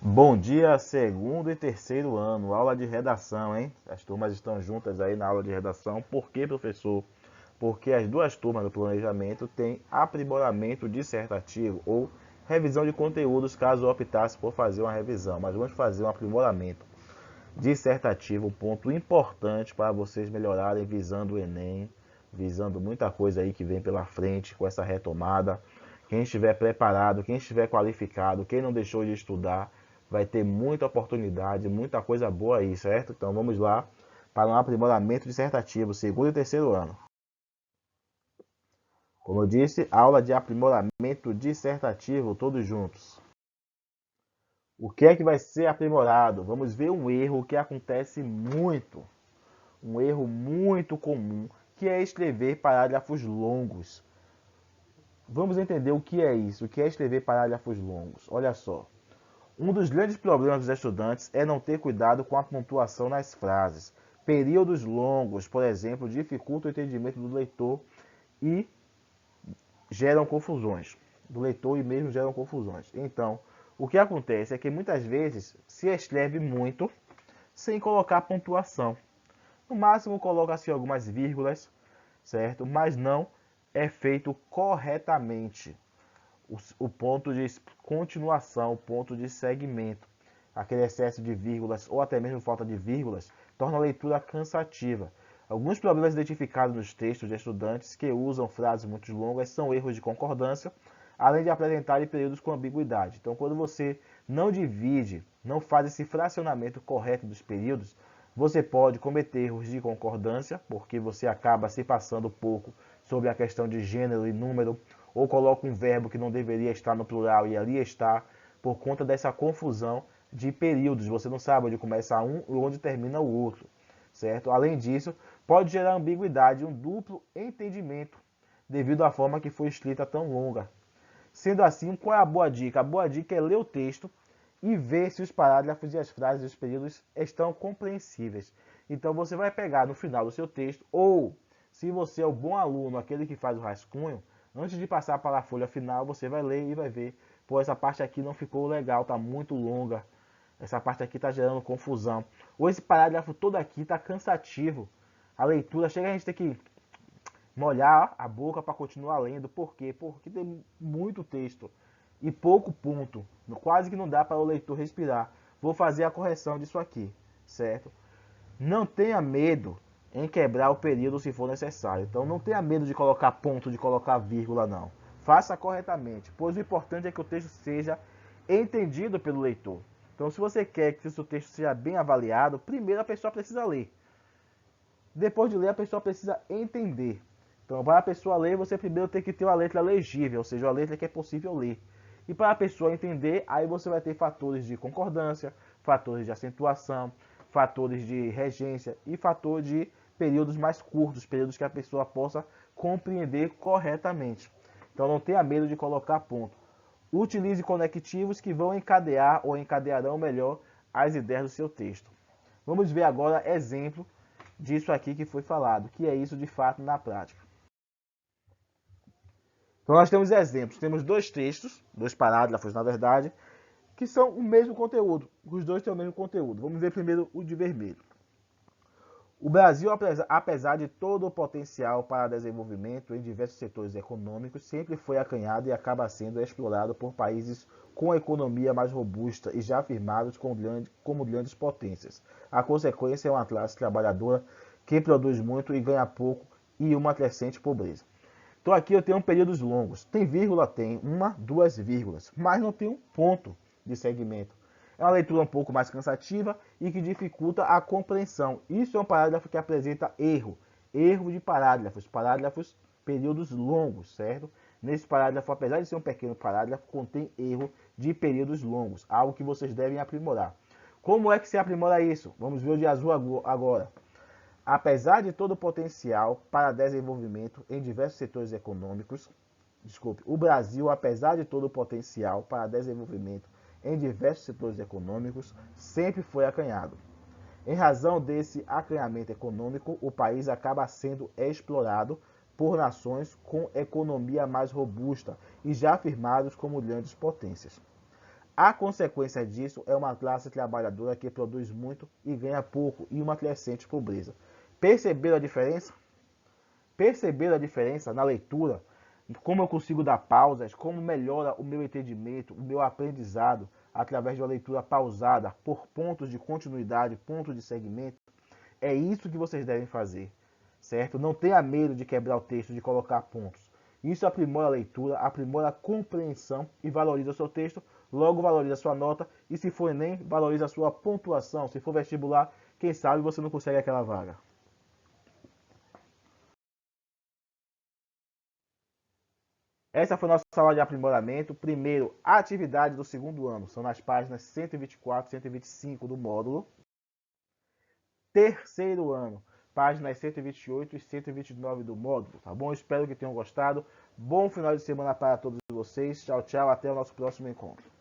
Bom dia, segundo e terceiro ano, aula de redação, hein? As turmas estão juntas aí na aula de redação. Por quê, professor? Porque as duas turmas do planejamento têm aprimoramento dissertativo ou revisão de conteúdos, caso optasse por fazer uma revisão. Mas vamos fazer um aprimoramento dissertativo, um ponto importante para vocês melhorarem visando o Enem, visando muita coisa aí que vem pela frente com essa retomada. Quem estiver preparado, quem estiver qualificado, quem não deixou de estudar, vai ter muita oportunidade, muita coisa boa aí, certo? Então vamos lá para um aprimoramento dissertativo, segundo e terceiro ano. Como eu disse, aula de aprimoramento dissertativo, todos juntos. O que é que vai ser aprimorado? Vamos ver um erro que acontece muito, um erro muito comum, que é escrever parágrafos longos. Vamos entender o que é isso, o que é escrever parágrafos longos. Olha só. Um dos grandes problemas dos estudantes é não ter cuidado com a pontuação nas frases. Períodos longos, por exemplo, dificultam o entendimento do leitor e geram confusões. Do leitor e mesmo geram confusões. Então, o que acontece é que muitas vezes se escreve muito sem colocar pontuação. No máximo coloca-se algumas vírgulas, certo? Mas não é feito corretamente o ponto de continuação, o ponto de segmento. Aquele excesso de vírgulas ou até mesmo falta de vírgulas torna a leitura cansativa. Alguns problemas identificados nos textos de estudantes que usam frases muito longas são erros de concordância, além de apresentarem períodos com ambiguidade. Então, quando você não divide, não faz esse fracionamento correto dos períodos, você pode cometer erros de concordância, porque você acaba se passando pouco sobre a questão de gênero e número, ou coloca um verbo que não deveria estar no plural e ali está, por conta dessa confusão de períodos. Você não sabe onde começa um e onde termina o outro, certo? Além disso, pode gerar ambiguidade e um duplo entendimento, devido à forma que foi escrita tão longa. Sendo assim, qual é a boa dica? A boa dica é ler o texto e ver se os parágrafos e as frases e os períodos estão compreensíveis. Então você vai pegar no final do seu texto, ou se você é o bom aluno, aquele que faz o rascunho, antes de passar para a folha final, você vai ler e vai ver, pô, essa parte aqui não ficou legal, está muito longa, essa parte aqui está gerando confusão, ou esse parágrafo todo aqui está cansativo, a leitura chega a gente ter que molhar a boca para continuar lendo. Por quê? Porque tem muito texto e pouco ponto. Quase que não dá para o leitor respirar. Vou fazer a correção disso aqui, certo? Não tenha medo em quebrar o período se for necessário. Então não tenha medo de colocar ponto, de colocar vírgula, não. Faça corretamente, pois o importante é que o texto seja entendido pelo leitor. Então, se você quer que o seu texto seja bem avaliado, primeiro a pessoa precisa ler. Depois de ler, a pessoa precisa entender. Então, para a pessoa ler, você primeiro tem que ter uma letra legível, ou seja, uma letra que é possível ler. E para a pessoa entender, aí você vai ter fatores de concordância, fatores de acentuação, fatores de regência e fator de períodos mais curtos, períodos que a pessoa possa compreender corretamente. Então, não tenha medo de colocar ponto. Utilize conectivos que vão encadear ou encadearão melhor as ideias do seu texto. Vamos ver agora exemplo disso aqui que foi falado, que é isso de fato na prática. Então nós temos exemplos, temos dois textos, dois parágrafos na verdade, que são o mesmo conteúdo, os dois têm o mesmo conteúdo. Vamos ver primeiro o de vermelho. O Brasil, apesar de todo o potencial para desenvolvimento em diversos setores econômicos, sempre foi acanhado e acaba sendo explorado por países com a economia mais robusta e já afirmados como grandes potências. A consequência é uma classe trabalhadora que produz muito e ganha pouco e uma crescente pobreza. Então aqui eu tenho períodos longos. Tem vírgula? Tem uma, duas vírgulas, mas não tem um ponto de segmento. É uma leitura um pouco mais cansativa e que dificulta a compreensão. Isso é um parágrafo que apresenta erro. Erro de parágrafos. Parágrafos, períodos longos, certo? Nesse parágrafo, apesar de ser um pequeno parágrafo, contém erro de períodos longos. Algo que vocês devem aprimorar. Como é que se aprimora isso? Vamos ver o de azul agora. Apesar de todo o potencial para desenvolvimento em diversos setores econômicos, o Brasil, apesar de todo o potencial para desenvolvimento em diversos setores econômicos, sempre foi acanhado. Em razão desse acanhamento econômico, o país acaba sendo explorado por nações com economia mais robusta e já afirmados como grandes potências. A consequência disso é uma classe trabalhadora que produz muito e ganha pouco e uma crescente pobreza. Perceberam a diferença? Perceberam a diferença na leitura? Como eu consigo dar pausas? Como melhora o meu entendimento, o meu aprendizado através de uma leitura pausada por pontos de continuidade, pontos de segmento? É isso que vocês devem fazer, certo? Não tenha medo de quebrar o texto, de colocar pontos. Isso aprimora a leitura, aprimora a compreensão e valoriza o seu texto, logo valoriza a sua nota e, se for Enem, valoriza a sua pontuação. Se for vestibular, quem sabe você não consegue aquela vaga. Essa foi a nossa aula de aprimoramento. Primeiro, a atividade do segundo ano. São nas páginas 124 e 125 do módulo. Terceiro ano, páginas 128 e 129 do módulo, tá bom? Espero que tenham gostado. Bom final de semana para todos vocês. Tchau, tchau. Até o nosso próximo encontro.